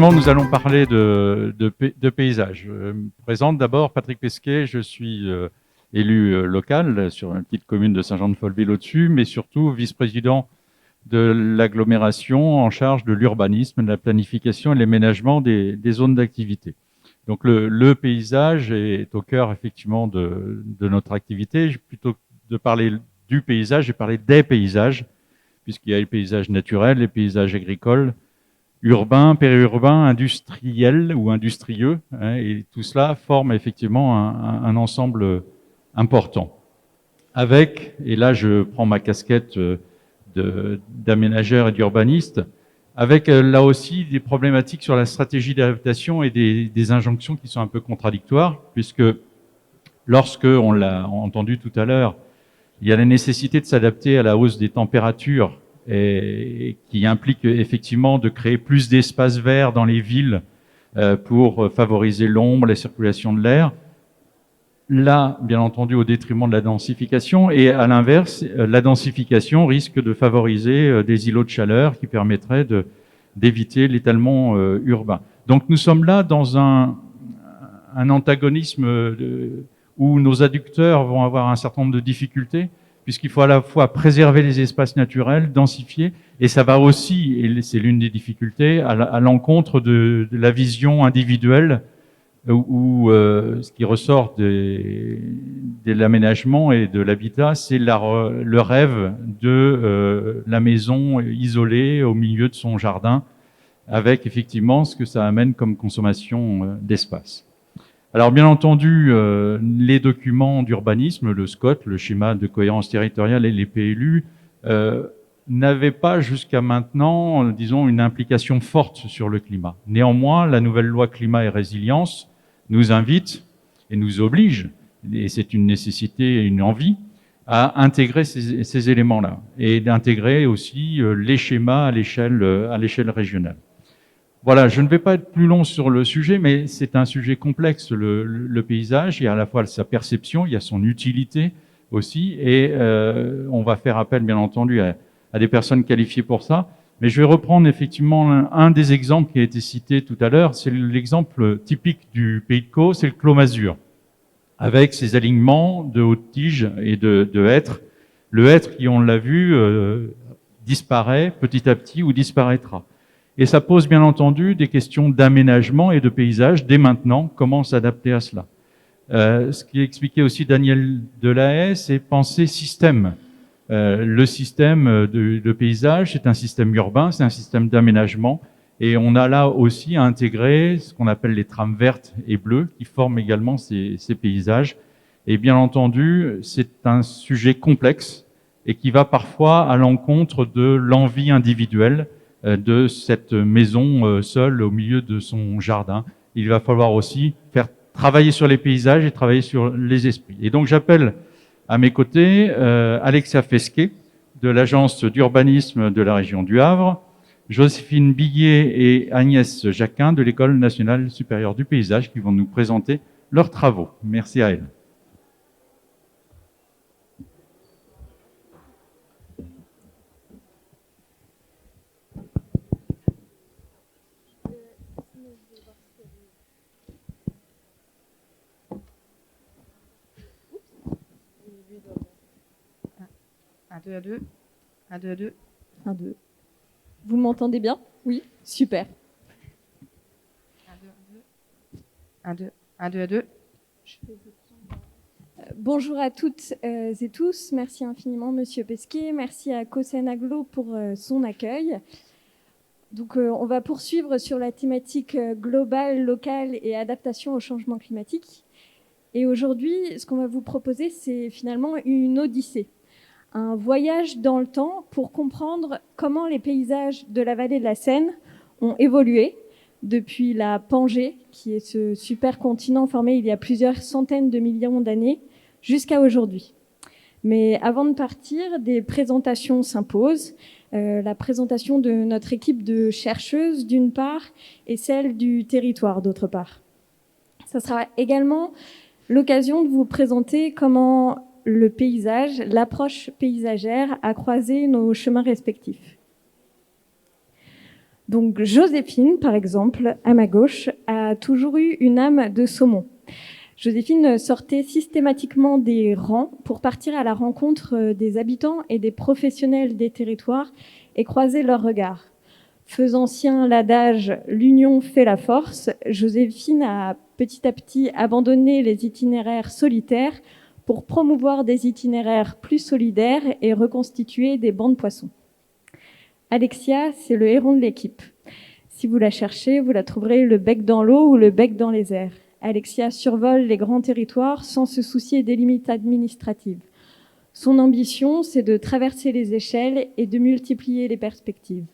Effectivement, nous allons parler de paysage. Je me présente d'abord, Patrick Pesquet, je suis élu local sur une petite commune de Saint-Jean-de-Folleville au-dessus, mais surtout vice-président de l'agglomération en charge de l'urbanisme, de la planification et de l'aménagement des zones d'activité. Donc le paysage est au cœur effectivement de notre activité. Plutôt que de parler du paysage, j'ai parlé des paysages, puisqu'il y a les paysages naturels, les paysages agricoles, urbains, périurbains, industriels ou industrieux, hein, et tout cela forme effectivement un ensemble important. Avec, et là je prends ma casquette d'aménageur et d'urbaniste, avec là aussi des problématiques sur la stratégie d'adaptation et des injonctions qui sont un peu contradictoires, puisque lorsque, on l'a entendu tout à l'heure, il y a la nécessité de s'adapter à la hausse des températures et qui implique effectivement de créer plus d'espaces verts dans les villes pour favoriser l'ombre, la circulation de l'air. Là, bien entendu, au détriment de la densification. Et à l'inverse, la densification risque de favoriser des îlots de chaleur qui permettraient d'éviter l'étalement urbain. Donc nous sommes là dans un antagonisme où nos adducteurs vont avoir un certain nombre de difficultés, puisqu'il faut à la fois préserver les espaces naturels, densifier, et ça va aussi, et c'est l'une des difficultés, à l'encontre de la vision individuelle, où ce qui ressort de l'aménagement et de l'habitat, c'est le rêve de la maison isolée au milieu de son jardin, avec effectivement ce que ça amène comme consommation d'espace. Alors bien entendu, les documents d'urbanisme, le SCOT, le schéma de cohérence territoriale et les PLU, n'avaient pas jusqu'à maintenant, disons, une implication forte sur le climat. Néanmoins, la nouvelle loi climat et résilience nous invite et nous oblige, et c'est une nécessité et une envie, à intégrer ces éléments-là et d'intégrer aussi les schémas à l'échelle régionale. Voilà, je ne vais pas être plus long sur le sujet, mais c'est un sujet complexe, le paysage. Il y a à la fois sa perception, il y a son utilité aussi, et on va faire appel, bien entendu, à des personnes qualifiées pour ça. Mais je vais reprendre effectivement un des exemples qui a été cité tout à l'heure. C'est l'exemple typique du Pays de Caux, c'est le Clos Mazur, avec ses alignements de hautes tiges et de hêtres. Le hêtre, qui on l'a vu, disparaît petit à petit ou disparaîtra. Et ça pose bien entendu des questions d'aménagement et de paysage dès maintenant. Comment s'adapter à cela? Ce qui expliquait aussi Daniel Delahaye, c'est penser système. Le système de paysage, c'est un système urbain, c'est un système d'aménagement. Et on a là aussi à intégrer ce qu'on appelle les trames vertes et bleues qui forment également ces paysages. Et bien entendu, c'est un sujet complexe et qui va parfois à l'encontre de l'envie individuelle de cette maison seule au milieu de son jardin. Il va falloir aussi faire travailler sur les paysages et travailler sur les esprits. Et donc j'appelle à mes côtés Alexia Fesquet de l'agence d'urbanisme de la région du Havre, Joséphine Biguet et Agnès Jacquin de l'École nationale supérieure du paysage qui vont nous présenter leurs travaux. Merci à elles. Un, deux. Vous m'entendez bien? Oui, super. Un, deux. Bonjour à toutes et tous. Merci infiniment, Monsieur Pesquet. Merci à Cosen Aglo pour son accueil. Donc, on va poursuivre sur la thématique globale, locale et adaptation au changement climatique. Et aujourd'hui, ce qu'on va vous proposer, c'est finalement une odyssée. Un voyage dans le temps pour comprendre comment les paysages de la vallée de la Seine ont évolué depuis la Pangée, qui est ce supercontinent formé il y a plusieurs centaines de millions d'années, jusqu'à aujourd'hui. Mais avant de partir, des présentations s'imposent. La présentation de notre équipe de chercheuses, d'une part, et celle du territoire, d'autre part. Ça sera également l'occasion de vous présenter comment le paysage, l'approche paysagère a croisé nos chemins respectifs. Donc Joséphine, par exemple, à ma gauche, a toujours eu une âme de saumon. Joséphine sortait systématiquement des rangs pour partir à la rencontre des habitants et des professionnels des territoires et croiser leurs regards. Faisant sien l'adage « l'union fait la force », Joséphine a petit à petit abandonné les itinéraires solitaires pour promouvoir des itinéraires plus solidaires et reconstituer des bancs de poissons. Alexia, c'est le héron de l'équipe. Si vous la cherchez, vous la trouverez le bec dans l'eau ou le bec dans les airs. Alexia survole les grands territoires sans se soucier des limites administratives. Son ambition, c'est de traverser les échelles et de multiplier les perspectives.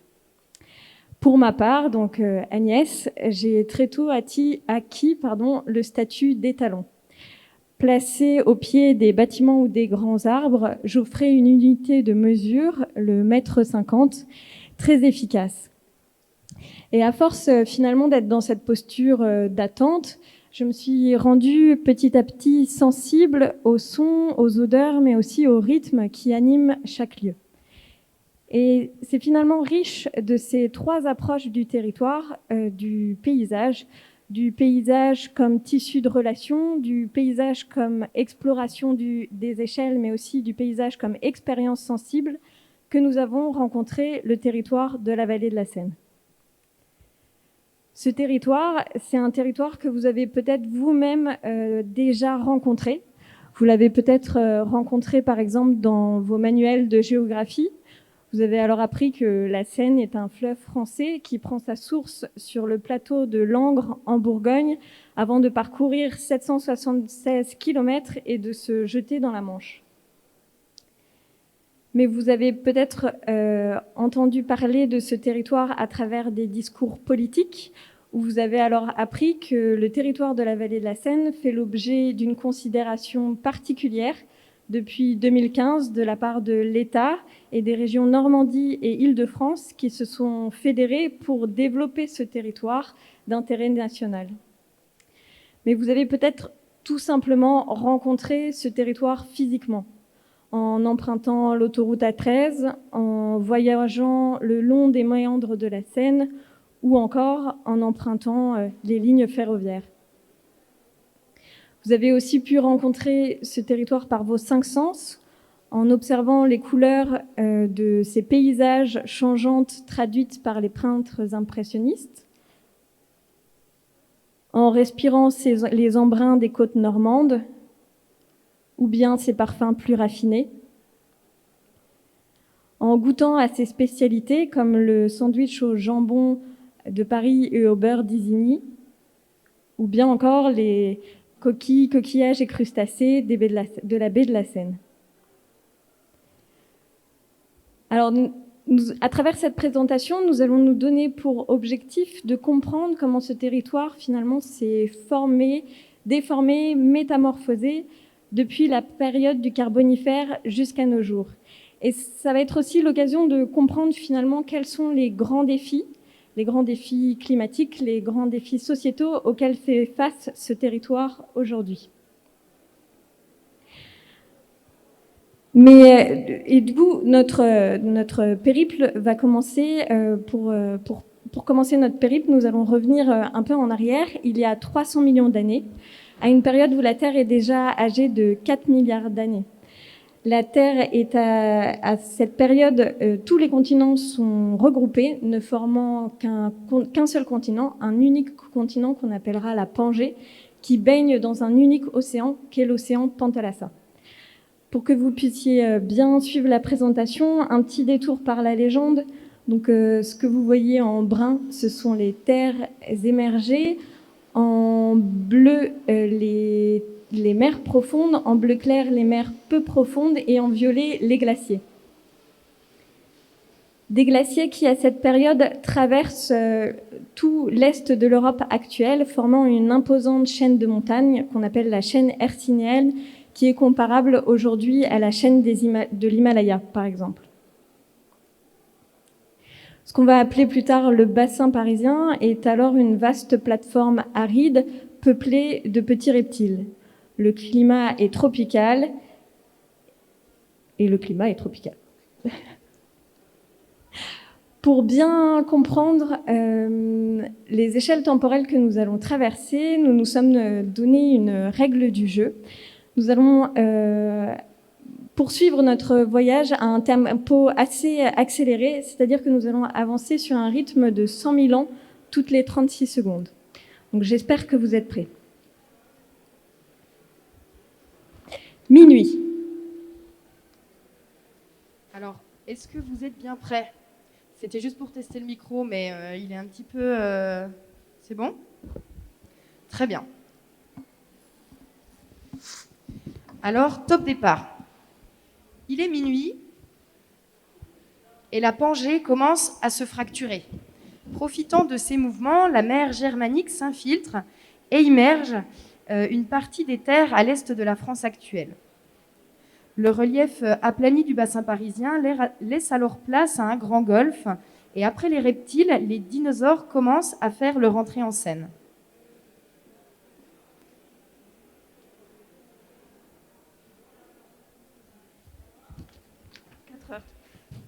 Pour ma part, donc Agnès, j'ai très tôt acquis le statut d'étalon. Placée au pied des bâtiments ou des grands arbres, j'offrais une unité de mesure, le mètre 50, très efficace. Et à force finalement d'être dans cette posture d'attente, je me suis rendue petit à petit sensible aux sons, aux odeurs, mais aussi au rythme qui anime chaque lieu. Et c'est finalement riche de ces trois approches du territoire, du paysage comme tissu de relations, du paysage comme exploration des échelles, mais aussi du paysage comme expérience sensible, que nous avons rencontré le territoire de la vallée de la Seine. Ce territoire, c'est un territoire que vous avez peut-être vous-même déjà rencontré. Vous l'avez peut-être rencontré par exemple dans vos manuels de géographie. Vous avez alors appris que la Seine est un fleuve français qui prend sa source sur le plateau de Langres en Bourgogne avant de parcourir 776 km et de se jeter dans la Manche. Mais vous avez peut-être entendu parler de ce territoire à travers des discours politiques, où vous avez alors appris que le territoire de la vallée de la Seine fait l'objet d'une considération particulière depuis 2015 de la part de l'État et des régions Normandie et Île-de-France qui se sont fédérées pour développer ce territoire d'intérêt national. Mais vous avez peut-être tout simplement rencontré ce territoire physiquement, en empruntant l'autoroute A13, en voyageant le long des méandres de la Seine ou encore en empruntant les lignes ferroviaires. Vous avez aussi pu rencontrer ce territoire par vos 5 sens, en observant les couleurs de ces paysages changeantes traduites par les peintres impressionnistes, en respirant les embruns des côtes normandes, ou bien ses parfums plus raffinés, en goûtant à ses spécialités comme le sandwich au jambon de Paris et au beurre d'Isigny, ou bien encore les coquillages et crustacés de la baie de la Seine. Alors, à travers cette présentation, nous allons nous donner pour objectif de comprendre comment ce territoire, finalement, s'est formé, déformé, métamorphosé depuis la période du Carbonifère jusqu'à nos jours. Et ça va être aussi l'occasion de comprendre, finalement, quels sont les grands défis climatiques, les grands défis sociétaux auxquels fait face ce territoire aujourd'hui. Mais et du coup, notre périple va commencer. Pour commencer notre périple, nous allons revenir un peu en arrière, il y a 300 millions d'années, à une période où la Terre est déjà âgée de 4 milliards d'années. La Terre est à cette période, tous les continents sont regroupés, ne formant qu'un seul continent, un unique continent qu'on appellera la Pangée, qui baigne dans un unique océan, qu'est l'océan Pantalassa. Pour que vous puissiez bien suivre la présentation, un petit détour par la légende. Donc, ce que vous voyez en brun, ce sont les terres émergées. En bleu, les mers profondes, en bleu clair, les mers peu profondes, et en violet, les glaciers. Des glaciers qui, à cette période, traversent tout l'est de l'Europe actuelle, formant une imposante chaîne de montagnes qu'on appelle la chaîne hercynienne, qui est comparable aujourd'hui à la chaîne de l'Himalaya, par exemple. Ce qu'on va appeler plus tard le bassin parisien est alors une vaste plateforme aride peuplée de petits reptiles. Le climat est tropical. Pour bien comprendre les échelles temporelles que nous allons traverser, nous nous sommes donné une règle du jeu. Nous allons poursuivre notre voyage à un tempo assez accéléré, c'est-à-dire que nous allons avancer sur un rythme de 100 000 ans toutes les 36 secondes. Donc j'espère que vous êtes prêts. Minuit. Alors, est-ce que vous êtes bien prêts? C'était juste pour tester le micro, mais il est un petit peu... C'est bon? Très bien. Alors, top départ. Il est minuit et la Pangée commence à se fracturer. Profitant de ces mouvements, la mer Germanique s'infiltre et immerge une partie des terres à l'est de la France actuelle. Le relief aplani du bassin parisien laisse alors place à un grand golfe et après les reptiles, les dinosaures commencent à faire leur entrée en scène.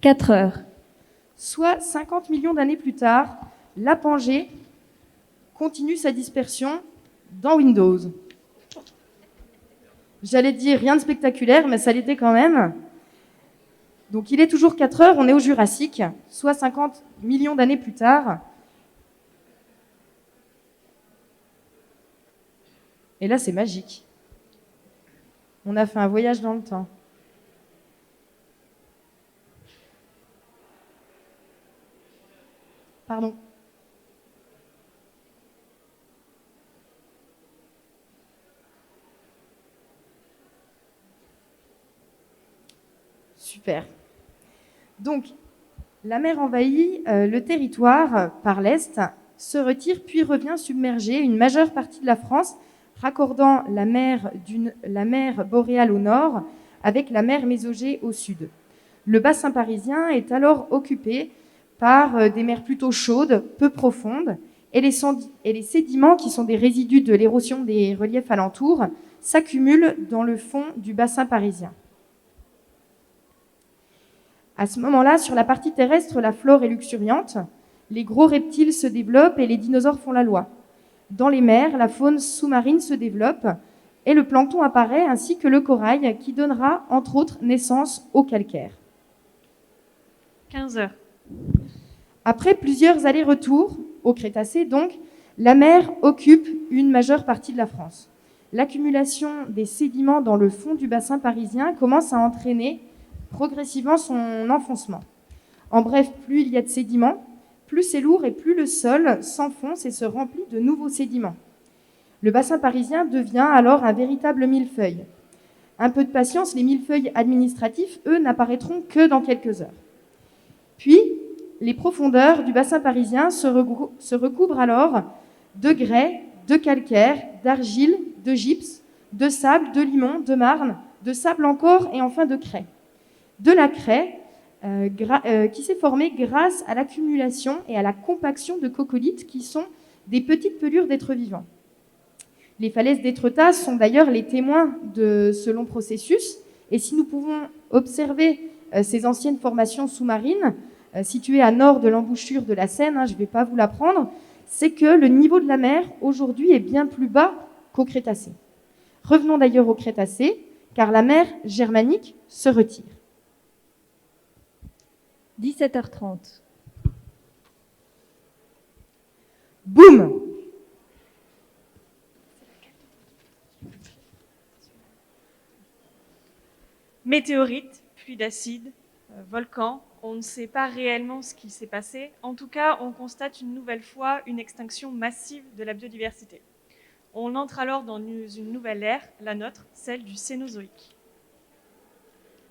4 heures. Soit 50 millions d'années plus tard, la Pangée continue sa dispersion dans Windows. J'allais dire rien de spectaculaire, mais ça l'était quand même. Donc il est toujours 4 heures, on est au Jurassique, soit 50 millions d'années plus tard. Et là, c'est magique. On a fait un voyage dans le temps. Pardon. Super. Donc, la mer envahit le territoire par l'est, se retire puis revient submerger une majeure partie de la France, raccordant la mer boréale au nord avec la mer Mésogée au sud. Le bassin parisien est alors occupé par des mers plutôt chaudes, peu profondes, et les sédiments, qui sont des résidus de l'érosion des reliefs alentours, s'accumulent dans le fond du bassin parisien. À ce moment-là, sur la partie terrestre, la flore est luxuriante, les gros reptiles se développent et les dinosaures font la loi. Dans les mers, la faune sous-marine se développe et le plancton apparaît, ainsi que le corail, qui donnera, entre autres, naissance au calcaire. 15 heures. Après plusieurs allers-retours, au Crétacé donc, la mer occupe une majeure partie de la France. L'accumulation des sédiments dans le fond du bassin parisien commence à entraîner progressivement son enfoncement. En bref, plus il y a de sédiments, plus c'est lourd et plus le sol s'enfonce et se remplit de nouveaux sédiments. Le bassin parisien devient alors un véritable millefeuille. Un peu de patience, les millefeuilles administratifs, eux, n'apparaîtront que dans quelques heures. Puis, les profondeurs du bassin parisien se recouvrent alors de grès, de calcaire, d'argile, de gypse, de sable, de limon, de marne, de sable encore et enfin de craie. De la craie qui s'est formée grâce à l'accumulation et à la compaction de coccolithes qui sont des petites pelures d'êtres vivants. Les falaises d'Étretat sont d'ailleurs les témoins de ce long processus et si nous pouvons observer ces anciennes formations sous-marines situées à nord de l'embouchure de la Seine, je ne vais pas vous l'apprendre, c'est que le niveau de la mer aujourd'hui est bien plus bas qu'au Crétacé. Revenons d'ailleurs au Crétacé, car la mer Germanique se retire. 17h30. Boum! Météorite, pluie d'acide, volcan, on ne sait pas réellement ce qui s'est passé. En tout cas, on constate une nouvelle fois une extinction massive de la biodiversité. On entre alors dans une nouvelle ère, la nôtre, celle du Cénozoïque.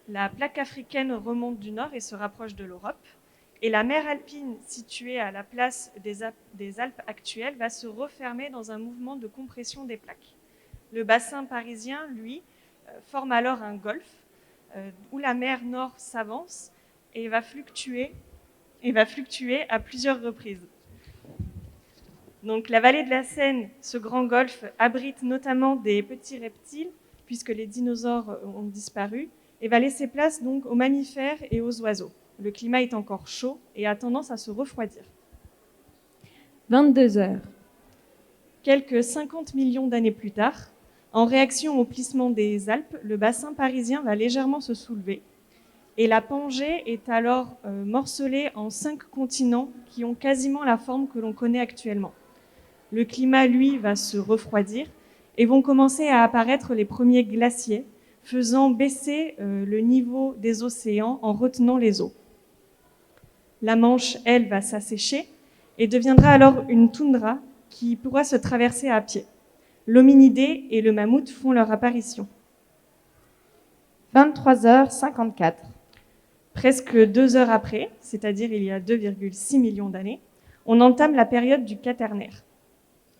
La plaque africaine remonte du nord et se rapproche de l'Europe. Et la mer alpine, située à la place des Alpes actuelles, va se refermer dans un mouvement de compression des plaques. Le bassin parisien, lui, forme alors un golfe où la mer nord s'avance et va fluctuer à plusieurs reprises. Donc la vallée de la Seine, ce grand golfe, abrite notamment des petits reptiles, puisque les dinosaures ont disparu, et va laisser place donc aux mammifères et aux oiseaux. le climat est encore chaud et a tendance à se refroidir. 22 heures. Quelques 50 millions d'années plus tard, en réaction au plissement des Alpes, le bassin parisien va légèrement se soulever et la Pangée est alors morcelée en 5 continents qui ont quasiment la forme que l'on connaît actuellement. Le climat, lui, va se refroidir et vont commencer à apparaître les premiers glaciers, faisant baisser le niveau des océans en retenant les eaux. La Manche, elle, va s'assécher et deviendra alors une toundra qui pourra se traverser à pied. L'hominidé et le mammouth font leur apparition. 23h54. Presque 2 heures après, c'est-à-dire il y a 2,6 millions d'années, on entame la période du Quaternaire.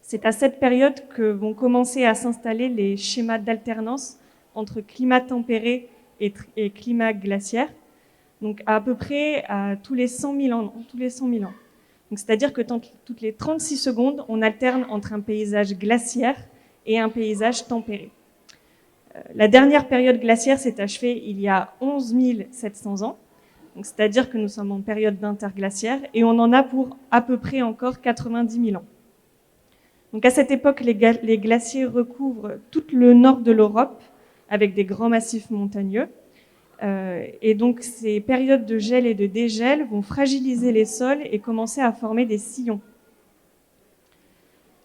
C'est à cette période que vont commencer à s'installer les schémas d'alternance entre climat tempéré et climat glaciaire, donc à peu près tous les 100 000 ans. Donc, c'est-à-dire que toutes les 36 secondes, on alterne entre un paysage glaciaire et un paysage tempéré. La dernière période glaciaire s'est achevée il y a 11 700 ans, donc c'est-à-dire que nous sommes en période d'interglaciaire et on en a pour à peu près encore 90 000 ans. Donc à cette époque, les glaciers recouvrent tout le nord de l'Europe avec des grands massifs montagneux. Et donc ces périodes de gel et de dégel vont fragiliser les sols et commencer à former des sillons.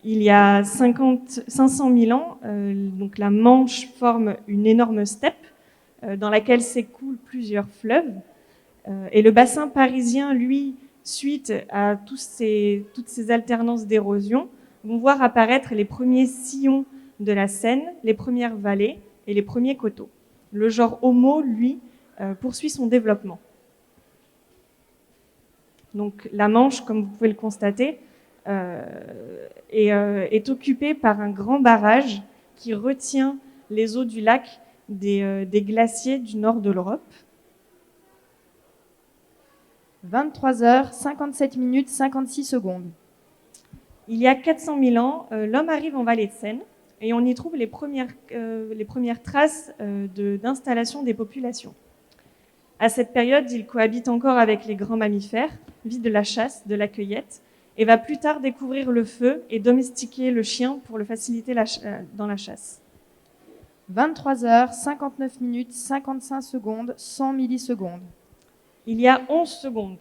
Il y a 500 000 ans, donc la Manche forme une énorme steppe dans laquelle s'écoulent plusieurs fleuves. Et le bassin parisien, lui, suite à toutes ces alternances d'érosion, vont voir apparaître les premiers sillons de la Seine, les premières vallées et les premiers coteaux. Le genre Homo, lui, poursuit son développement. Donc la Manche, comme vous pouvez le constater, est occupée par un grand barrage qui retient les eaux du lac des glaciers du nord de l'Europe. 23h57 Il y a 400 000 ans, l'homme arrive en vallée de Seine et on y trouve les premières traces d'installation des populations. À cette période, il cohabite encore avec les grands mammifères, vit de la chasse, de la cueillette, et va plus tard découvrir le feu et domestiquer le chien pour le faciliter dans la chasse. 23h59 100 millisecondes. Il y a 11 secondes.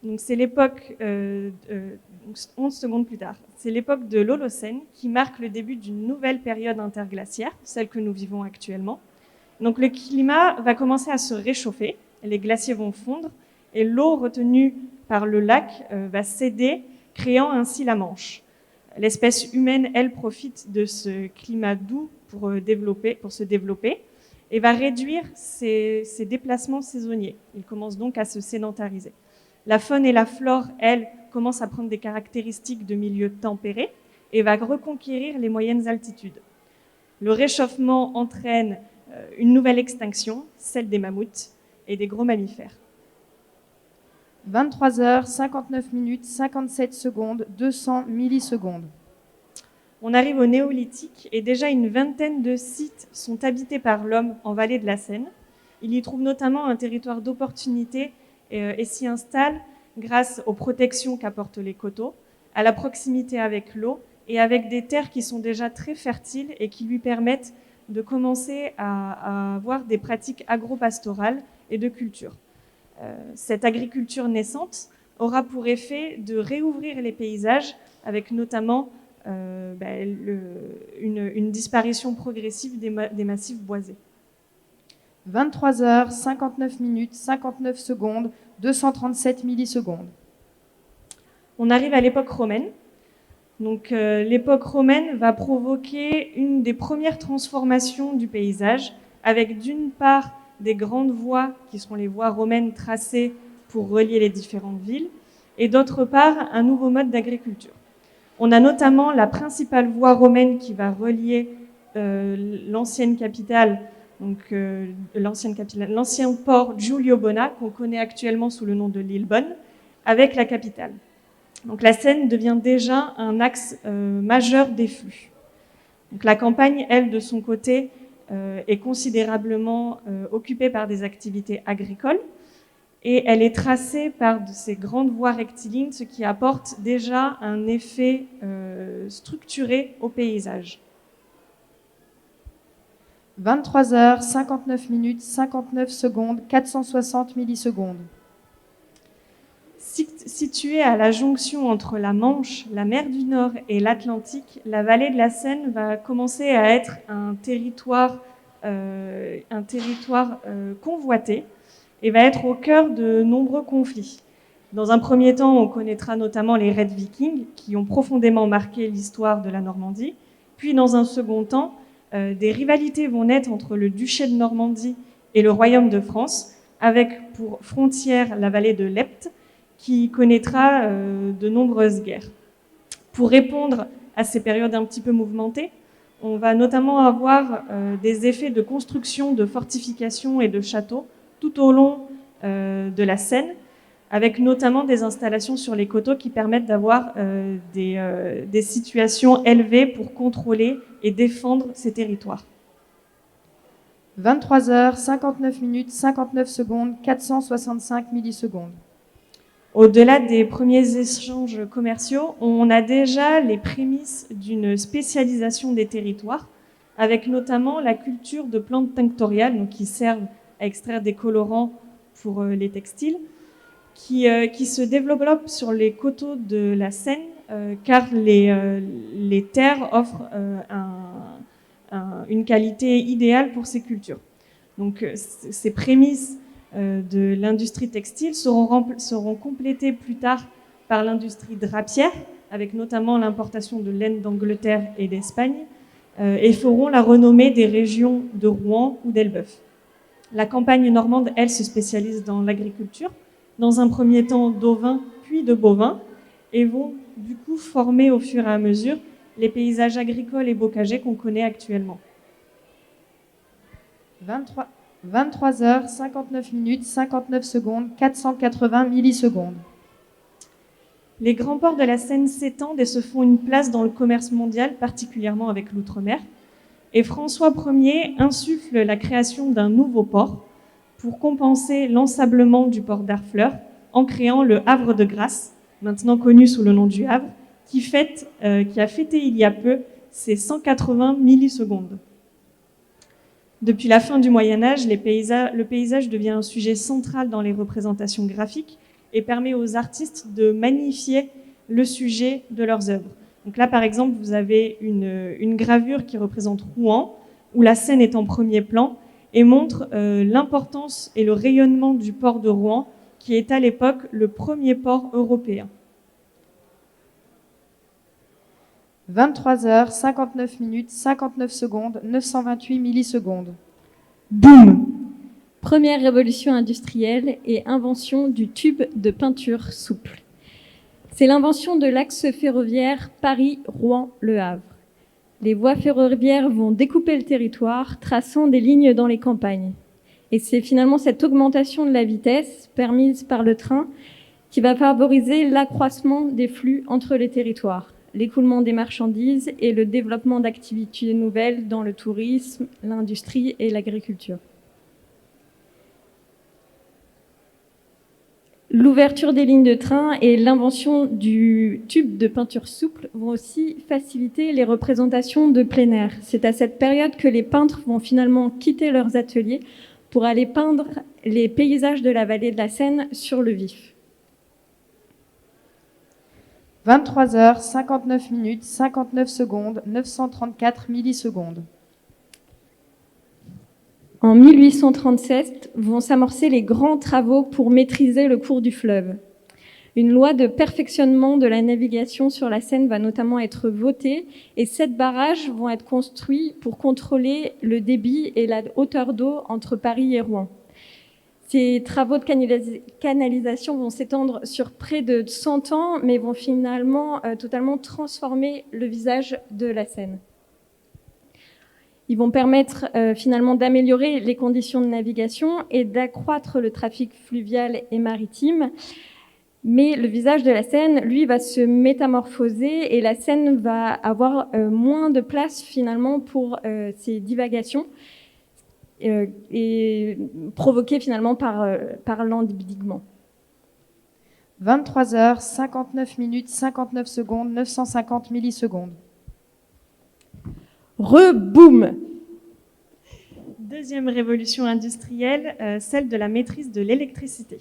Donc c'est l'époque, 11 secondes plus tard, c'est l'époque de l'Holocène qui marque le début d'une nouvelle période interglaciaire, celle que nous vivons actuellement. Donc le climat va commencer à se réchauffer, les glaciers vont fondre et l'eau retenue par le lac va céder, créant ainsi la Manche. L'espèce humaine, elle, profite de ce climat doux pour se développer et va réduire ses déplacements saisonniers. Il commence donc à se sédentariser. La faune et la flore, elles, commencent à prendre des caractéristiques de milieux tempérés et va reconquérir les moyennes altitudes. Le réchauffement entraîne une nouvelle extinction, celle des mammouths et des gros mammifères. 23h59 200 millisecondes. On arrive au néolithique et déjà une vingtaine de sites sont habités par l'homme en vallée de la Seine. Il y trouve notamment un territoire d'opportunité et s'y installe grâce aux protections qu'apportent les coteaux, à la proximité avec l'eau et avec des terres qui sont déjà très fertiles et qui lui permettent de commencer à avoir des pratiques agro-pastorales et de culture. Cette agriculture naissante aura pour effet de réouvrir les paysages avec notamment une disparition progressive des massifs boisés. 23h59 237 millisecondes. On arrive à l'époque romaine. Donc, l'époque romaine va provoquer une des premières transformations du paysage, avec d'une part des grandes voies qui seront les voies romaines tracées pour relier les différentes villes, et d'autre part un nouveau mode d'agriculture. On a notamment la principale voie romaine qui va relier l'ancienne capitale, donc l'ancien port Giulio Bona, qu'on connaît actuellement sous le nom de Lillebonne, avec la capitale. Donc la Seine devient déjà un axe majeur des flux. Donc la campagne, elle, de son côté, est considérablement occupée par des activités agricoles et elle est tracée par de ces grandes voies rectilignes, ce qui apporte déjà un effet structuré au paysage. 23h59 59 secondes, 460 millisecondes. Située à la jonction entre la Manche, la mer du Nord et l'Atlantique, la vallée de la Seine va commencer à être un territoire convoité et va être au cœur de nombreux conflits. Dans un premier temps, on connaîtra notamment les raids vikings qui ont profondément marqué l'histoire de la Normandie. Puis dans un second temps, des rivalités vont naître entre le duché de Normandie et le royaume de France, avec pour frontière la vallée de l'Epte, qui connaîtra de nombreuses guerres. Pour répondre à ces périodes un petit peu mouvementées, on va notamment avoir des effets de construction de fortifications et de châteaux tout au long de la Seine, avec notamment des installations sur les coteaux qui permettent d'avoir des situations élevées pour contrôler et défendre ces territoires. 23h59 59 secondes, 465 millisecondes. Au-delà des premiers échanges commerciaux, on a déjà les prémices d'une spécialisation des territoires, avec notamment la culture de plantes tinctoriales, donc qui servent à extraire des colorants pour les textiles, qui se développent sur les coteaux de la Seine, car les terres offrent une qualité idéale pour ces cultures. Donc ces prémices de l'industrie textile seront complétées plus tard par l'industrie drapière, avec notamment l'importation de laine d'Angleterre et d'Espagne, et feront la renommée des régions de Rouen ou d'Elbeuf. La campagne normande, elle, se spécialise dans l'agriculture, dans un premier temps d'ovins, puis de bovins, et vont du coup former au fur et à mesure les paysages agricoles et bocagers qu'on connaît actuellement. 23h59 59 secondes, 480 millisecondes. Les grands ports de la Seine s'étendent et se font une place dans le commerce mondial, particulièrement avec l'outre-mer. Et François Ier insuffle la création d'un nouveau port pour compenser l'ensablement du port d'Harfleur en créant le Havre de Grace, maintenant connu sous le nom du Havre, qui a fêté il y a peu ses 180 millisecondes. Depuis la fin du Moyen-Âge, le paysage devient un sujet central dans les représentations graphiques et permet aux artistes de magnifier le sujet de leurs œuvres. Donc là, par exemple, vous avez une gravure qui représente Rouen, où la Seine est en premier plan et montre l'importance et le rayonnement du port de Rouen, qui est à l'époque le premier port européen. 23h59 59 secondes, 928 millisecondes. Boum! Première révolution industrielle et invention du tube de peinture souple. C'est l'invention de l'axe ferroviaire Paris-Rouen-Le Havre. Les voies ferroviaires vont découper le territoire, traçant des lignes dans les campagnes. Et c'est finalement cette augmentation de la vitesse permise par le train qui va favoriser l'accroissement des flux entre les territoires, l'écoulement des marchandises et le développement d'activités nouvelles dans le tourisme, l'industrie et l'agriculture. L'ouverture des lignes de train et l'invention du tube de peinture souple vont aussi faciliter les représentations de plein air. C'est à cette période que les peintres vont finalement quitter leurs ateliers pour aller peindre les paysages de la vallée de la Seine sur le vif. 23h59 59 secondes, 934 millisecondes. En 1837 vont s'amorcer les grands travaux pour maîtriser le cours du fleuve. Une loi de perfectionnement de la navigation sur la Seine va notamment être votée et 7 barrages vont être construits pour contrôler le débit et la hauteur d'eau entre Paris et Rouen. Ces travaux de canalisation vont s'étendre sur près de 100 ans, mais vont finalement totalement transformer le visage de la Seine. Ils vont permettre finalement d'améliorer les conditions de navigation et d'accroître le trafic fluvial et maritime. Mais le visage de la Seine, lui, va se métamorphoser et la Seine va avoir moins de place finalement pour ses divagations. et provoqués finalement par l'endiguement. 23 heures, 59 minutes, 59 secondes, 950 millisecondes. Reboom. Deuxième révolution industrielle, celle de la maîtrise de l'électricité,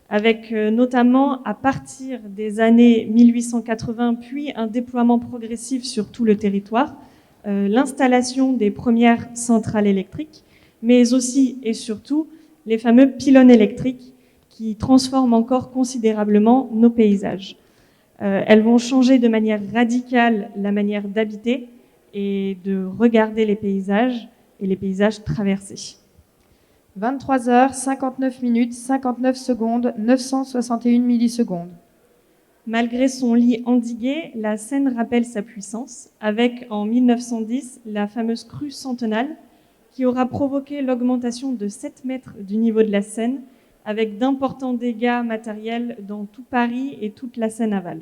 avec notamment à partir des années 1880, puis un déploiement progressif sur tout le territoire, l'installation des premières centrales électriques, mais aussi et surtout les fameux pylônes électriques qui transforment encore considérablement nos paysages. Elles vont changer de manière radicale la manière d'habiter et de regarder les paysages et les paysages traversés. 23 heures, 59 minutes, 59 secondes, 961 millisecondes. Malgré son lit endigué, la Seine rappelle sa puissance, avec en 1910 la fameuse crue centenale qui aura provoqué l'augmentation de 7 mètres du niveau de la Seine, avec d'importants dégâts matériels dans tout Paris et toute la Seine aval.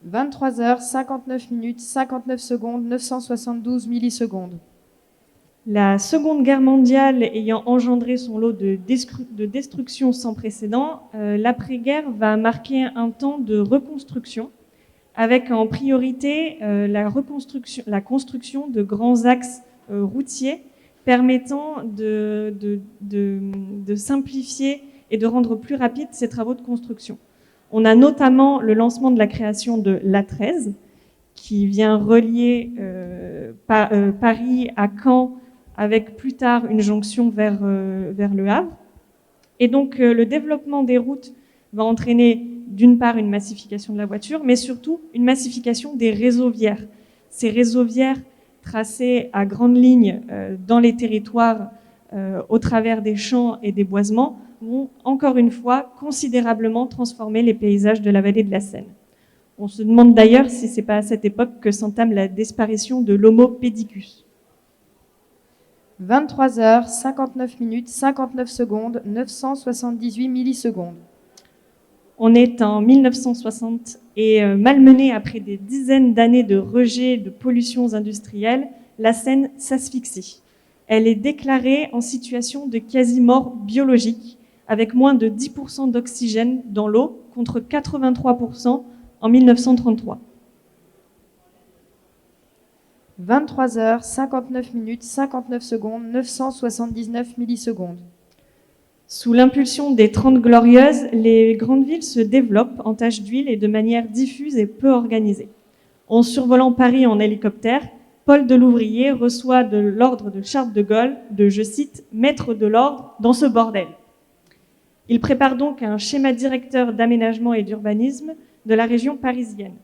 23 heures, 59 minutes, 59 secondes, 972 millisecondes. La Seconde Guerre mondiale ayant engendré son lot de destruction sans précédent, l'après-guerre va marquer un temps de reconstruction, avec en priorité la construction de grands axes routiers permettant de simplifier et de rendre plus rapides ces travaux de construction. On a notamment le lancement de la création de l'A13, qui vient relier Paris à Caen, avec plus tard une jonction vers Le Havre. Et donc le développement des routes va entraîner d'une part une massification de la voiture, mais surtout une massification des réseaux viaires. Ces réseaux viaires tracés à grandes lignes dans les territoires au travers des champs et des boisements vont encore une fois considérablement transformer les paysages de la vallée de la Seine. On se demande d'ailleurs si c'est pas à cette époque que s'entame la disparition de l'Homo pedicus. 23 heures, 59 minutes, 59 secondes, 978 millisecondes. On est en 1960 et malmenée après des dizaines d'années de rejet de pollutions industrielles, la Seine s'asphyxie. Elle est déclarée en situation de quasi-mort biologique, avec moins de 10% d'oxygène dans l'eau, contre 83% en 1933. 23 heures, 59 minutes, 59 secondes, 979 millisecondes. Sous l'impulsion des 30 Glorieuses, les grandes villes se développent en taches d'huile et de manière diffuse et peu organisée. En survolant Paris en hélicoptère, Paul Delouvrier reçoit de l'ordre de Charles de Gaulle de, je cite, « mettre de l'ordre dans ce bordel ». Il prépare donc un schéma directeur d'aménagement et d'urbanisme de la région parisienne.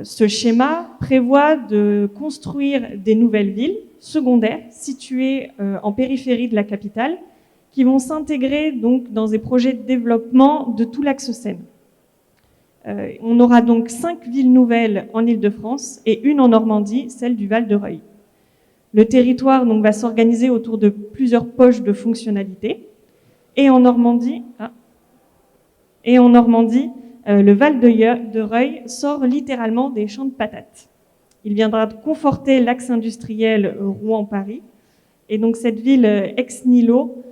Ce schéma prévoit de construire des nouvelles villes secondaires situées en périphérie de la capitale qui vont s'intégrer donc dans des projets de développement de tout l'axe Seine. On aura donc 5 villes nouvelles en Île-de-France et une en Normandie, celle du Val-de-Reuil. Le territoire donc va s'organiser autour de plusieurs poches de fonctionnalités. Et en Normandie, le Val-de-Reuil sort littéralement des champs de patates. Il viendra conforter l'axe industriel Rouen-Paris. Et donc cette ville ex-nihilo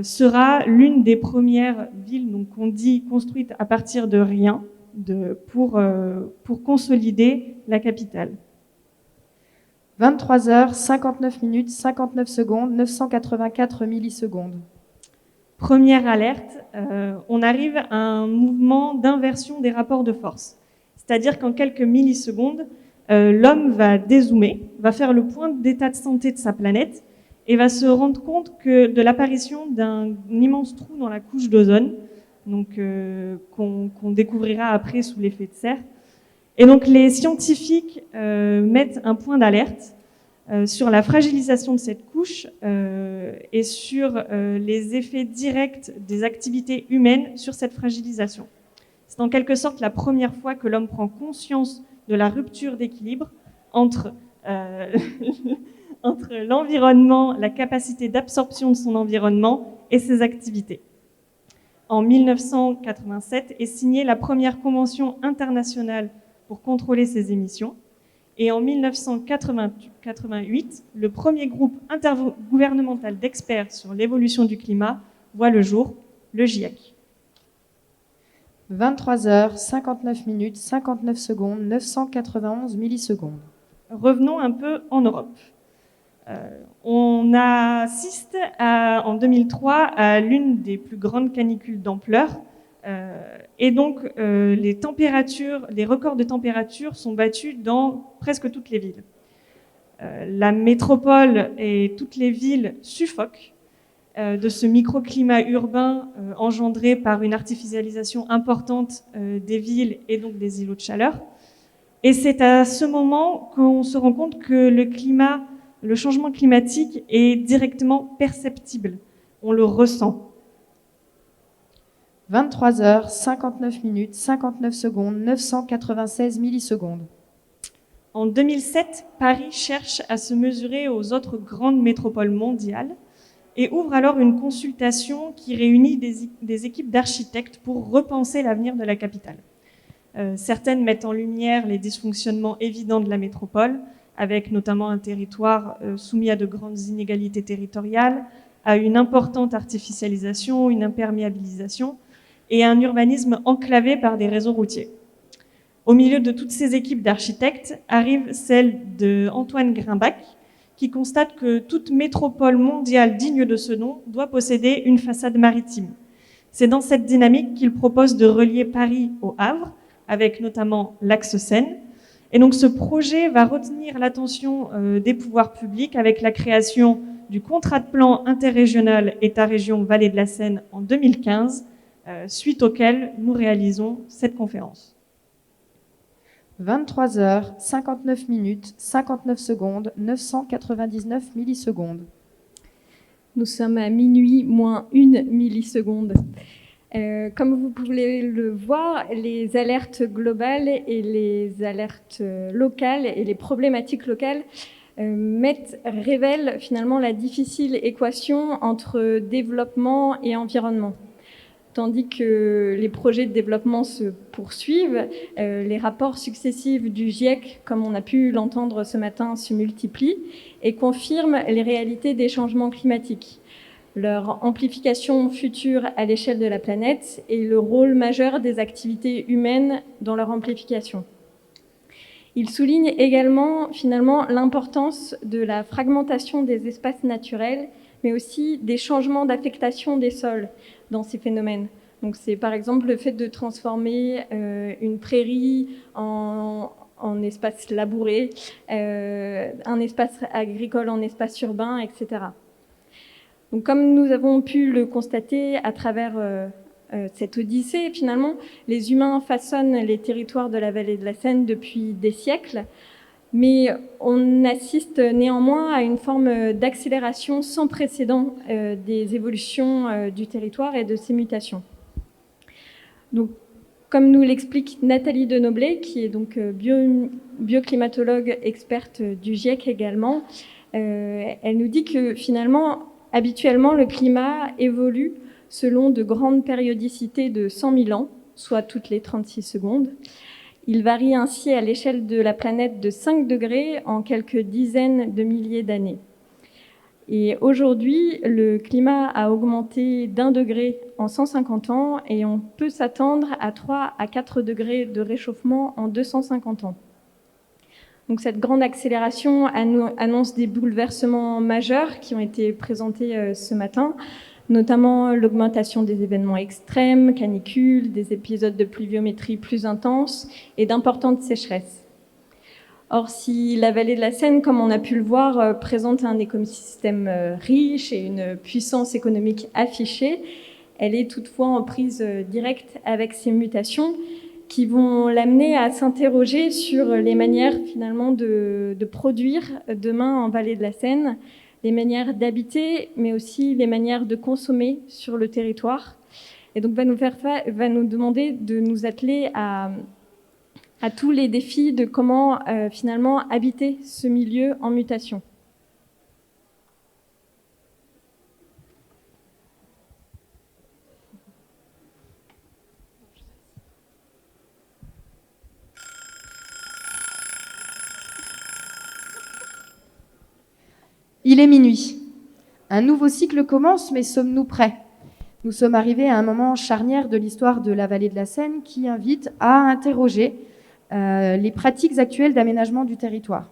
sera l'une des premières villes donc, qu'on dit construite à partir de rien pour consolider la capitale. 23 heures, 59 minutes, 59 secondes, 984 millisecondes. Première alerte, on arrive à un mouvement d'inversion des rapports de force. C'est-à-dire qu'en quelques millisecondes, l'homme va dézoomer, va faire le point d'état de santé de sa planète et va se rendre compte que de l'apparition d'un immense trou dans la couche d'ozone, donc qu'on découvrira après sous l'effet de serre. Et donc les scientifiques mettent un point d'alerte sur la fragilisation de cette couche et sur les effets directs des activités humaines sur cette fragilisation. C'est en quelque sorte la première fois que l'homme prend conscience de la rupture d'équilibre entre l'environnement, la capacité d'absorption de son environnement et ses activités. En 1987 est signée la première convention internationale pour contrôler ces émissions. Et en 1988, le premier groupe intergouvernemental d'experts sur l'évolution du climat voit le jour, le GIEC. 23h, 59 minutes, 59 secondes, 991 millisecondes. Revenons un peu en Europe. On assiste en 2003 à l'une des plus grandes canicules d'ampleur. Et donc, les records de température sont battus dans presque toutes les villes. La métropole et toutes les villes suffoquent de ce microclimat urbain engendré par une artificialisation importante des villes et donc des îlots de chaleur. Et c'est à ce moment qu'on se rend compte que le changement climatique est directement perceptible. On le ressent. 23h, 59 minutes, 59 secondes, 996 millisecondes. En 2007, Paris cherche à se mesurer aux autres grandes métropoles mondiales et ouvre alors une consultation qui réunit des équipes d'architectes pour repenser l'avenir de la capitale. Certaines mettent en lumière les dysfonctionnements évidents de la métropole, avec notamment un territoire soumis à de grandes inégalités territoriales, à une importante artificialisation, une imperméabilisation et à un urbanisme enclavé par des réseaux routiers. Au milieu de toutes ces équipes d'architectes arrive celle d'Antoine Grimbach, qui constate que toute métropole mondiale digne de ce nom doit posséder une façade maritime. C'est dans cette dynamique qu'il propose de relier Paris au Havre, avec notamment l'axe Seine. Et donc ce projet va retenir l'attention des pouvoirs publics avec la création du contrat de plan interrégional État-région Vallée de la Seine en 2015, suite auquel nous réalisons cette conférence. 23h, 59 minutes, 59 secondes, 999 millisecondes. Nous sommes à minuit moins 1 milliseconde. Comme vous pouvez le voir, les alertes globales et les alertes locales et les problématiques locales révèlent finalement la difficile équation entre développement et environnement. Tandis que les projets de développement se poursuivent, les rapports successifs du GIEC, comme on a pu l'entendre ce matin, se multiplient et confirment les réalités des changements climatiques, leur amplification future à l'échelle de la planète et le rôle majeur des activités humaines dans leur amplification. Il souligne également finalement l'importance de la fragmentation des espaces naturels, mais aussi des changements d'affectation des sols dans ces phénomènes. Donc c'est par exemple le fait de transformer une prairie en espace labouré, un espace agricole en espace urbain, etc. Donc comme nous avons pu le constater à travers cette odyssée, finalement, les humains façonnent les territoires de la vallée de la Seine depuis des siècles, mais on assiste néanmoins à une forme d'accélération sans précédent des évolutions du territoire et de ses mutations. Donc, comme nous l'explique Nathalie Denoblet, qui est donc bioclimatologue experte du GIEC également, elle nous dit que finalement, habituellement, le climat évolue selon de grandes périodicités de 100 000 ans, soit toutes les 36 secondes. Il varie ainsi à l'échelle de la planète de 5 degrés en quelques dizaines de milliers d'années. Et aujourd'hui, le climat a augmenté d'1 degré en 150 ans et on peut s'attendre à 3 à 4 degrés de réchauffement en 250 ans. Donc cette grande accélération annonce des bouleversements majeurs qui ont été présentés ce matin, notamment l'augmentation des événements extrêmes, canicules, des épisodes de pluviométrie plus intenses et d'importantes sécheresses. Or, si la vallée de la Seine, comme on a pu le voir, présente un écosystème riche et une puissance économique affichée, elle est toutefois en prise directe avec ces mutations qui vont l'amener à s'interroger sur les manières finalement de produire demain en vallée de la Seine, les manières d'habiter, mais aussi les manières de consommer sur le territoire. Et donc va nous demander de nous atteler à tous les défis de comment finalement habiter ce milieu en mutation. Il est minuit. Un nouveau cycle commence, mais sommes-nous prêts ? Nous sommes arrivés à un moment charnière de l'histoire de la vallée de la Seine qui invite à interroger les pratiques actuelles d'aménagement du territoire.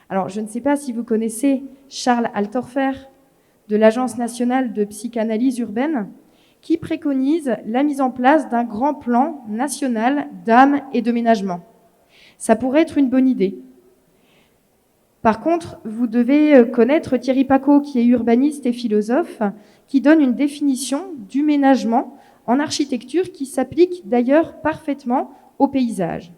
Alors, je ne sais pas si vous connaissez Charles Altorfer de l'Agence nationale de psychanalyse urbaine, qui préconise la mise en place d'un grand plan national d'âme et de ménagement. Ça pourrait être une bonne idée. Par contre, vous devez connaître Thierry Pacaud, qui est urbaniste et philosophe, qui donne une définition du ménagement en architecture qui s'applique d'ailleurs parfaitement au paysage.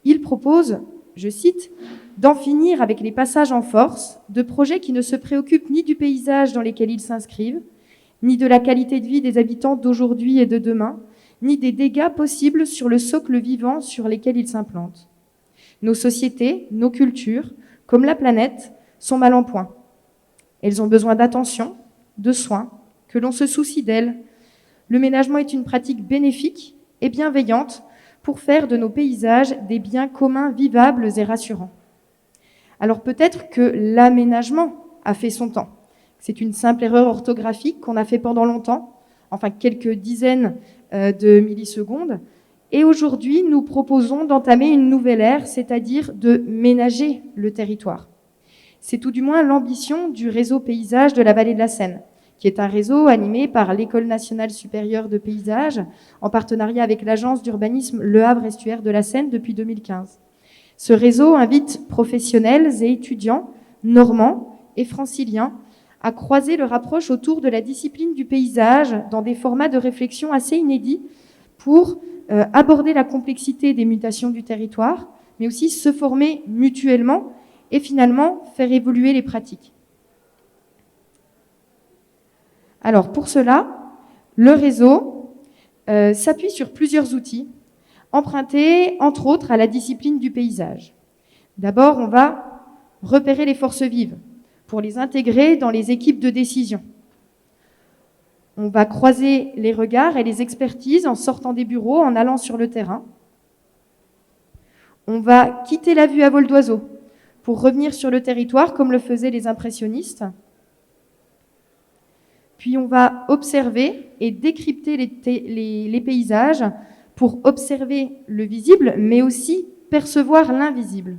Il propose, je cite, « d'en finir avec les passages en force de projets qui ne se préoccupent ni du paysage dans lesquels ils s'inscrivent, ni de la qualité de vie des habitants d'aujourd'hui et de demain, ni des dégâts possibles sur le socle vivant sur lesquels ils s'implantent. Nos sociétés, nos cultures, comme la planète, sont mal en point. Elles ont besoin d'attention, de soins, que l'on se soucie d'elles. Le ménagement est une pratique bénéfique et bienveillante pour faire de nos paysages des biens communs vivables et rassurants. » Alors peut-être que l'aménagement a fait son temps. C'est une simple erreur orthographique qu'on a fait pendant longtemps, enfin quelques dizaines de millisecondes. Et aujourd'hui, nous proposons d'entamer une nouvelle ère, c'est-à-dire de ménager le territoire. C'est tout du moins l'ambition du réseau paysage de la vallée de la Seine, qui est un réseau animé par l'École nationale supérieure de paysage, en partenariat avec l'agence d'urbanisme Le Havre Estuaire de la Seine depuis 2015. Ce réseau invite professionnels et étudiants, normands et franciliens, à croiser leur approche autour de la discipline du paysage dans des formats de réflexion assez inédits pour aborder la complexité des mutations du territoire, mais aussi se former mutuellement et finalement faire évoluer les pratiques. Alors pour cela, le réseau s'appuie sur plusieurs outils, empruntés entre autres à la discipline du paysage. D'abord, on va repérer les forces vives pour les intégrer dans les équipes de décision. On va croiser les regards et les expertises en sortant des bureaux, en allant sur le terrain. On va quitter la vue à vol d'oiseau pour revenir sur le territoire comme le faisaient les impressionnistes. Puis on va observer et décrypter les paysages pour observer le visible, mais aussi percevoir l'invisible.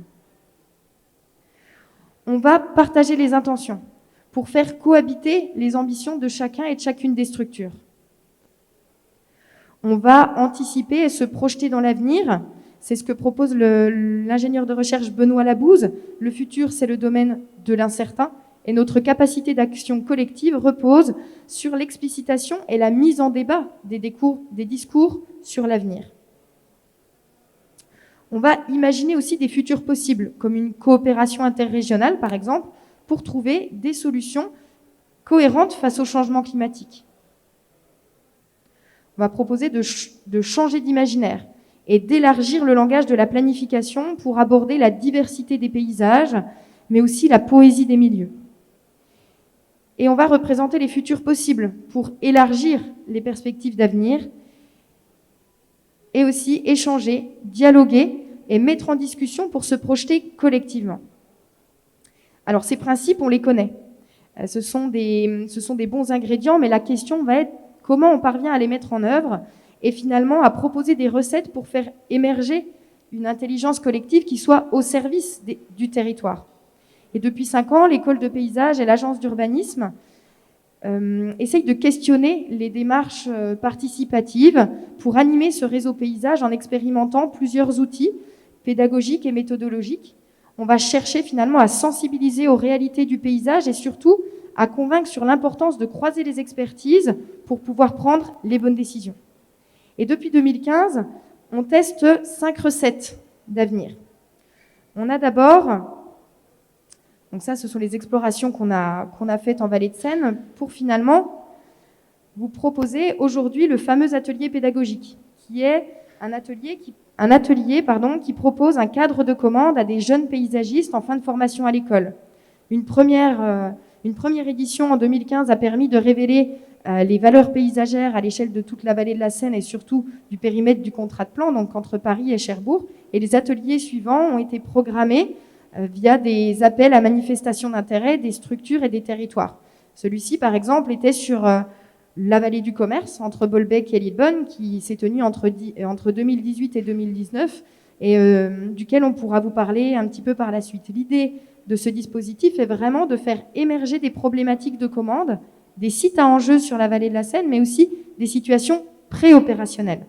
On va partager les intentions pour faire cohabiter les ambitions de chacun et de chacune des structures. On va anticiper et se projeter dans l'avenir. C'est ce que propose l'ingénieur de recherche Benoît Labouze. Le futur, c'est le domaine de l'incertain. Et notre capacité d'action collective repose sur l'explicitation et la mise en débat des discours sur l'avenir. On va imaginer aussi des futurs possibles, comme une coopération interrégionale, par exemple, pour trouver des solutions cohérentes face au changement climatique. On va proposer de changer d'imaginaire et d'élargir le langage de la planification pour aborder la diversité des paysages, mais aussi la poésie des milieux. Et on va représenter les futurs possibles pour élargir les perspectives d'avenir et aussi échanger, dialoguer et mettre en discussion pour se projeter collectivement. Alors ces principes, on les connaît. Ce sont des bons ingrédients, mais la question va être comment on parvient à les mettre en œuvre et finalement à proposer des recettes pour faire émerger une intelligence collective qui soit au service du territoire. Et depuis 5 ans, l'école de paysage et l'agence d'urbanisme essayent de questionner les démarches participatives pour animer ce réseau paysage en expérimentant plusieurs outils pédagogiques et méthodologiques. On va chercher finalement à sensibiliser aux réalités du paysage et surtout à convaincre sur l'importance de croiser les expertises pour pouvoir prendre les bonnes décisions. Et depuis 2015, on teste 5 recettes d'avenir. On a d'abord... Donc ça, ce sont les explorations qu'on a faites en Vallée de Seine pour finalement vous proposer aujourd'hui le fameux atelier pédagogique, qui est un atelier qui propose un cadre de commande à des jeunes paysagistes en fin de formation à l'école. Une première édition en 2015 a permis de révéler les valeurs paysagères à l'échelle de toute la vallée de la Seine et surtout du périmètre du contrat de plan, donc entre Paris et Cherbourg. Et les ateliers suivants ont été programmés via des appels à manifestation d'intérêt des structures et des territoires. Celui-ci, par exemple, était sur la vallée du commerce, entre Bolbec et Lillebonne, qui s'est tenu entre 2018 et 2019, et duquel on pourra vous parler un petit peu par la suite. L'idée de ce dispositif est vraiment de faire émerger des problématiques de commande, des sites à enjeu sur la vallée de la Seine, mais aussi des situations préopérationnelles.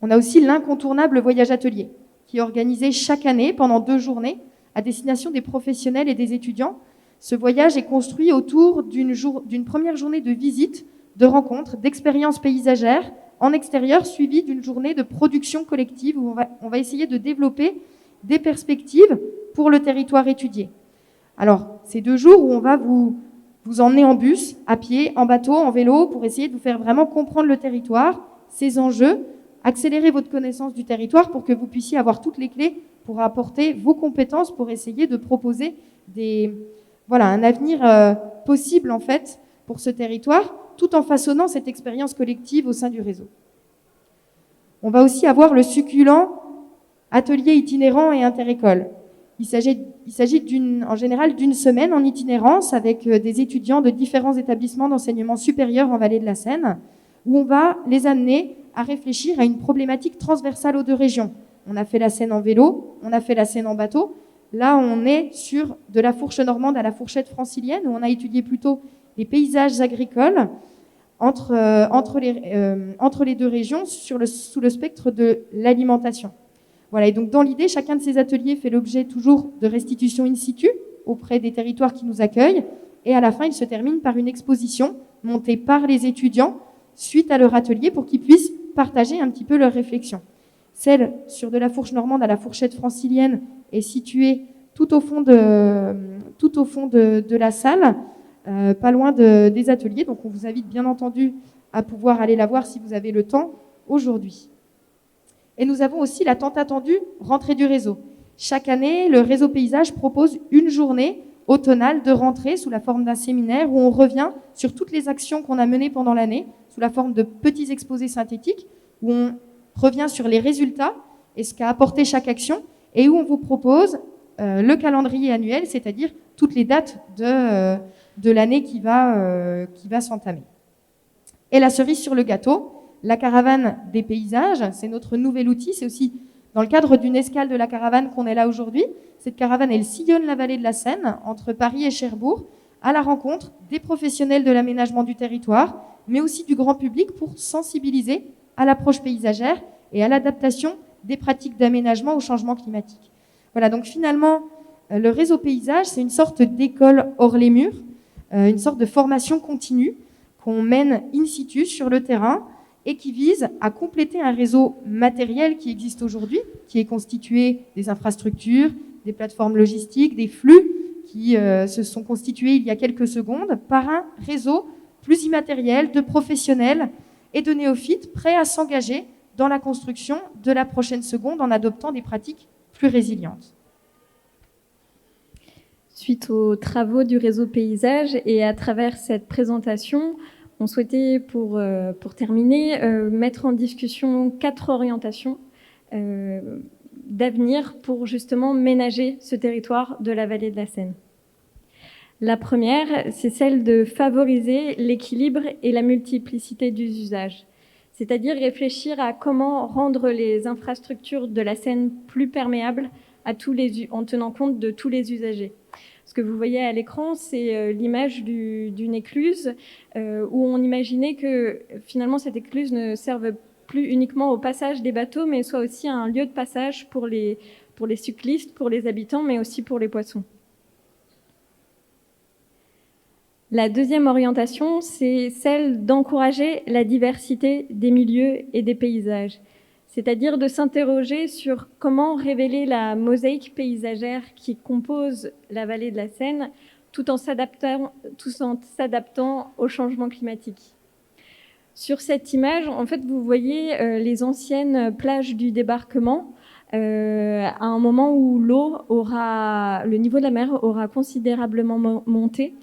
On a aussi l'incontournable voyage atelier, qui est organisé chaque année pendant 2 journées à destination des professionnels et des étudiants. Ce voyage est construit autour d'une première journée de visite, de rencontres, d'expériences paysagères en extérieur, suivie d'une journée de production collective où on va essayer de développer des perspectives pour le territoire étudié. Alors, c'est 2 jours où on va vous emmener en bus, à pied, en bateau, en vélo, pour essayer de vous faire vraiment comprendre le territoire, ses enjeux, accélérer votre connaissance du territoire pour que vous puissiez avoir toutes les clés pour apporter vos compétences, pour essayer de proposer un avenir possible en fait pour ce territoire, tout en façonnant cette expérience collective au sein du réseau. On va aussi avoir le succulent atelier itinérant et interécole. Il s'agit en général d'une semaine en itinérance avec des étudiants de différents établissements d'enseignement supérieur en Vallée de la Seine, où on va les amener à réfléchir à une problématique transversale aux 2 régions. On a fait la Seine en vélo, on a fait la Seine en bateau. Là, on est sur de la fourche normande à la fourchette francilienne, où on a étudié plutôt les paysages agricoles entre les 2 régions sous le spectre de l'alimentation. Voilà, et donc dans l'idée, chacun de ces ateliers fait l'objet toujours de restitution in situ auprès des territoires qui nous accueillent, et à la fin, il se termine par une exposition montée par les étudiants suite à leur atelier pour qu'ils puissent partager un petit peu leurs réflexions. Celle sur de la fourche normande à la fourchette francilienne est située tout au fond de la salle, pas loin des ateliers. Donc on vous invite bien entendu à pouvoir aller la voir si vous avez le temps aujourd'hui. Et nous avons aussi la tant attendue rentrée du réseau. Chaque année, le réseau Paysage propose une journée automnale de rentrée sous la forme d'un séminaire où on revient sur toutes les actions qu'on a menées pendant l'année, sous la forme de petits exposés synthétiques, où on revient sur les résultats et ce qu'a apporté chaque action, et où on vous propose le calendrier annuel, c'est-à-dire toutes les dates de l'année qui va s'entamer. Et la cerise sur le gâteau, la caravane des paysages, c'est notre nouvel outil. C'est aussi dans le cadre d'une escale de la caravane qu'on est là aujourd'hui. Cette caravane, elle sillonne la vallée de la Seine, entre Paris et Cherbourg, à la rencontre des professionnels de l'aménagement du territoire, mais aussi du grand public pour sensibiliser à l'approche paysagère et à l'adaptation des pratiques d'aménagement au changement climatique. Voilà, donc finalement, le réseau Paysage, c'est une sorte d'école hors les murs, une sorte de formation continue qu'on mène in situ sur le terrain et qui vise à compléter un réseau matériel qui existe aujourd'hui, qui est constitué des infrastructures, des plateformes logistiques, des flux qui se sont constitués il y a quelques secondes, par un réseau plus immatériel de professionnels et de néophytes prêts à s'engager dans la construction de la prochaine seconde en adoptant des pratiques plus résilientes. Suite aux travaux du réseau Paysage et à travers cette présentation, on souhaitait, pour terminer, mettre en discussion 4 orientations d'avenir pour justement ménager ce territoire de la vallée de la Seine. La première, c'est celle de favoriser l'équilibre et la multiplicité des usages, c'est-à-dire réfléchir à comment rendre les infrastructures de la Seine plus perméables en tenant compte de tous les usagers. Ce que vous voyez à l'écran, c'est l'image d'une écluse où on imaginait que finalement cette écluse ne serve plus uniquement au passage des bateaux, mais soit aussi un lieu de passage pour les cyclistes, pour les habitants, mais aussi pour les poissons. La deuxième orientation, c'est celle d'encourager la diversité des milieux et des paysages, c'est-à-dire de s'interroger sur comment révéler la mosaïque paysagère qui compose la vallée de la Seine tout en s'adaptant au changement climatique. Sur cette image, en fait, vous voyez les anciennes plages du débarquement à un moment où le niveau de la mer aura considérablement monté.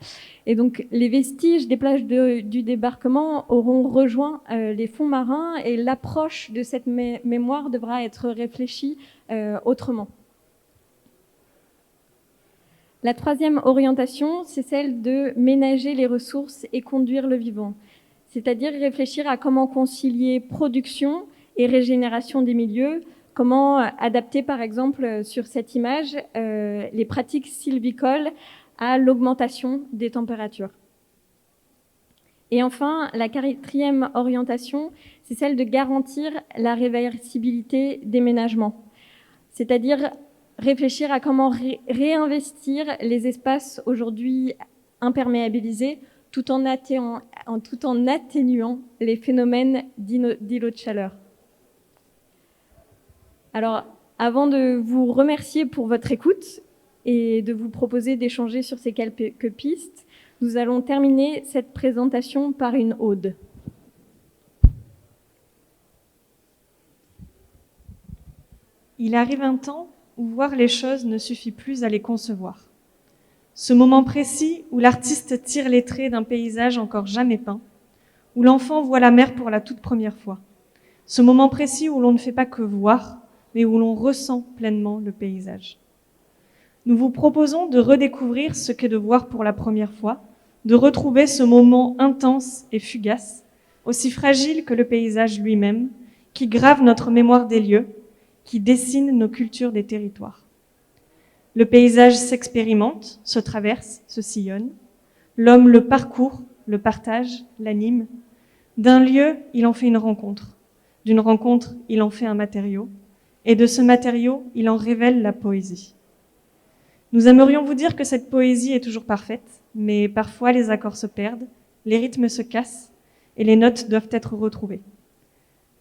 Et donc, les vestiges des plages du débarquement auront rejoint les fonds marins et l'approche de cette mémoire devra être réfléchie autrement. La troisième orientation, c'est celle de ménager les ressources et conduire le vivant, c'est-à-dire réfléchir à comment concilier production et régénération des milieux, comment adapter par exemple sur cette image les pratiques sylvicoles à l'augmentation des températures. Et enfin, la quatrième orientation, c'est celle de garantir la réversibilité des ménagements, c'est-à-dire réfléchir à comment réinvestir les espaces aujourd'hui imperméabilisés tout en atténuant les phénomènes d'îlots de chaleur. Alors, avant de vous remercier pour votre écoute et de vous proposer d'échanger sur ces quelques pistes, nous allons terminer cette présentation par une ode. Il arrive un temps où voir les choses ne suffit plus à les concevoir. Ce moment précis où l'artiste tire les traits d'un paysage encore jamais peint, où l'enfant voit la mer pour la toute première fois. Ce moment précis où l'on ne fait pas que voir, mais où l'on ressent pleinement le paysage. Nous vous proposons de redécouvrir ce qu'est de voir pour la première fois, de retrouver ce moment intense et fugace, aussi fragile que le paysage lui-même, qui grave notre mémoire des lieux, qui dessine nos cultures des territoires. Le paysage s'expérimente, se traverse, se sillonne. L'homme le parcourt, le partage, l'anime. D'un lieu, il en fait une rencontre. D'une rencontre, il en fait un matériau. Et de ce matériau, il en révèle la poésie. Nous aimerions vous dire que cette poésie est toujours parfaite, mais parfois les accords se perdent, les rythmes se cassent et les notes doivent être retrouvées.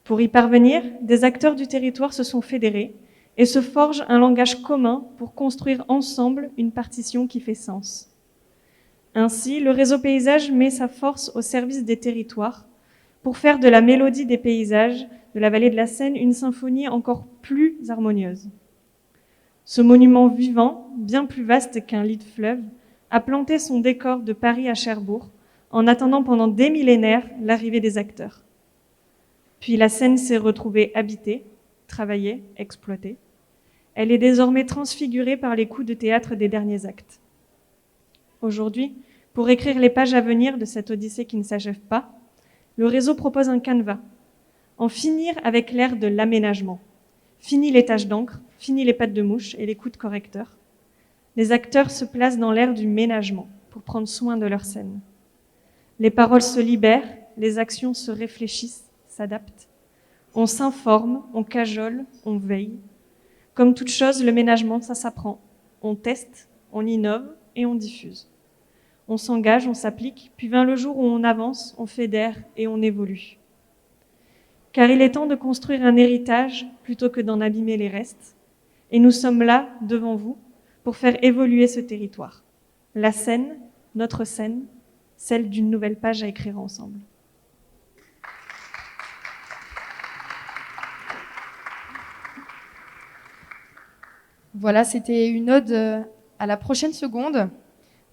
Pour y parvenir, des acteurs du territoire se sont fédérés et se forgent un langage commun pour construire ensemble une partition qui fait sens. Ainsi, le réseau paysage met sa force au service des territoires pour faire de la mélodie des paysages de la vallée de la Seine une symphonie encore plus harmonieuse. Ce monument vivant, bien plus vaste qu'un lit de fleuve, a planté son décor de Paris à Cherbourg en attendant pendant des millénaires l'arrivée des acteurs. Puis la Seine s'est retrouvée habitée, travaillée, exploitée. Elle est désormais transfigurée par les coups de théâtre des derniers actes. Aujourd'hui, pour écrire les pages à venir de cette odyssée qui ne s'achève pas, le réseau propose un canevas. En finir avec l'ère de l'aménagement. Fini les taches d'encre, fini les pattes de mouche et les coups de correcteur. Les acteurs se placent dans l'ère du ménagement pour prendre soin de leur scène. Les paroles se libèrent, les actions se réfléchissent, s'adaptent. On s'informe, on cajole, on veille. Comme toute chose, le ménagement, ça s'apprend. On teste, on innove et on diffuse. On s'engage, on s'applique, puis vient le jour où on avance, on fédère et on évolue. Car il est temps de construire un héritage plutôt que d'en abîmer les restes. Et nous sommes là, devant vous, pour faire évoluer ce territoire. La Seine, notre Seine, celle d'une nouvelle page à écrire ensemble. Voilà, c'était une ode à la prochaine seconde.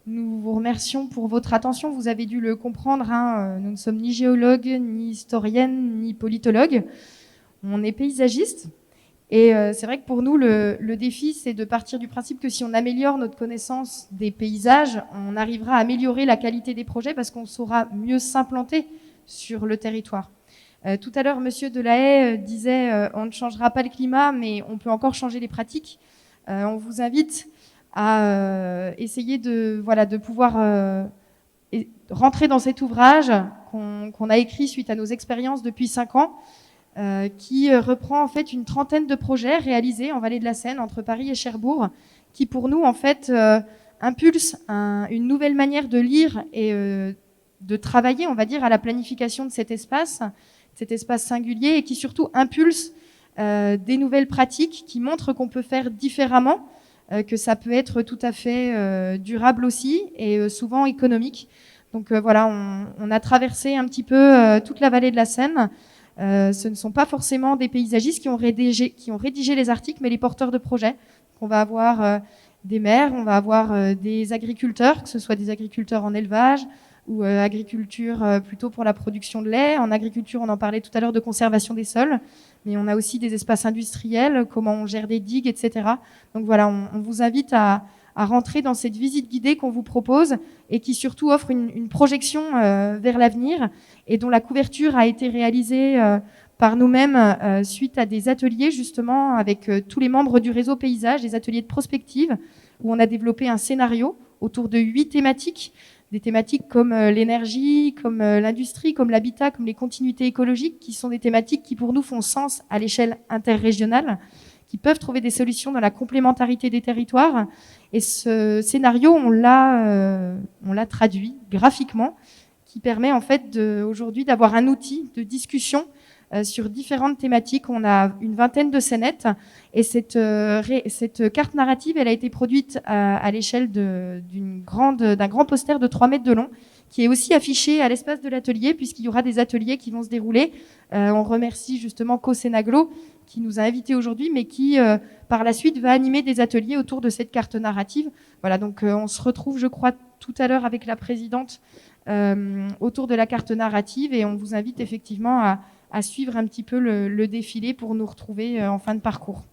Nous vous remercions pour votre attention. Vous avez dû le comprendre, hein, nous ne sommes ni géologues, ni historiennes, ni politologues. On est paysagistes. Et c'est vrai que pour nous, le défi, c'est de partir du principe que si on améliore notre connaissance des paysages, on arrivera à améliorer la qualité des projets parce qu'on saura mieux s'implanter sur le territoire. Tout à l'heure, Monsieur Delahaye disait on ne changera pas le climat, mais on peut encore changer les pratiques. On vous invite à essayer de pouvoir rentrer dans cet ouvrage qu'on a écrit suite à nos expériences depuis 5 ans, qui reprend en fait une trentaine de projets réalisés en Vallée de la Seine entre Paris et Cherbourg, qui pour nous en fait impulse une nouvelle manière de lire et de travailler, on va dire, à la planification de cet espace singulier, et qui surtout impulse des nouvelles pratiques qui montrent qu'on peut faire différemment, que ça peut être tout à fait durable aussi et souvent économique. Donc voilà, on a traversé un petit peu toute la vallée de la Seine. Ce ne sont pas forcément des paysagistes qui ont rédigé les articles, mais les porteurs de projets. On va avoir des maires, on va avoir des agriculteurs, que ce soit des agriculteurs en élevage ou agriculture plutôt pour la production de lait. En agriculture, on en parlait tout à l'heure de conservation des sols, mais on a aussi des espaces industriels, comment on gère des digues, etc. Donc voilà, on vous invite à à rentrer dans cette visite guidée qu'on vous propose et qui surtout offre une projection vers l'avenir et dont la couverture a été réalisée par nous-mêmes suite à des ateliers justement avec tous les membres du réseau Paysage, des ateliers de prospective où on a développé un scénario autour de 8 thématiques, des thématiques comme l'énergie, comme l'industrie, comme l'habitat, comme les continuités écologiques, qui sont des thématiques qui pour nous font sens à l'échelle interrégionale, qui peuvent trouver des solutions dans la complémentarité des territoires. Et ce scénario, on l'a traduit graphiquement, qui permet en fait aujourd'hui d'avoir un outil de discussion sur différentes thématiques. On a une vingtaine de scénettes et cette carte narrative, elle a été produite à l'échelle d'un grand poster de 3 mètres de long qui est aussi affiché à l'espace de l'atelier puisqu'il y aura des ateliers qui vont se dérouler. On remercie justement Cosenaglo qui nous a invités aujourd'hui mais qui par la suite va animer des ateliers autour de cette carte narrative. Voilà, donc on se retrouve je crois tout à l'heure avec la présidente autour de la carte narrative et on vous invite effectivement à suivre un petit peu le défilé pour nous retrouver en fin de parcours.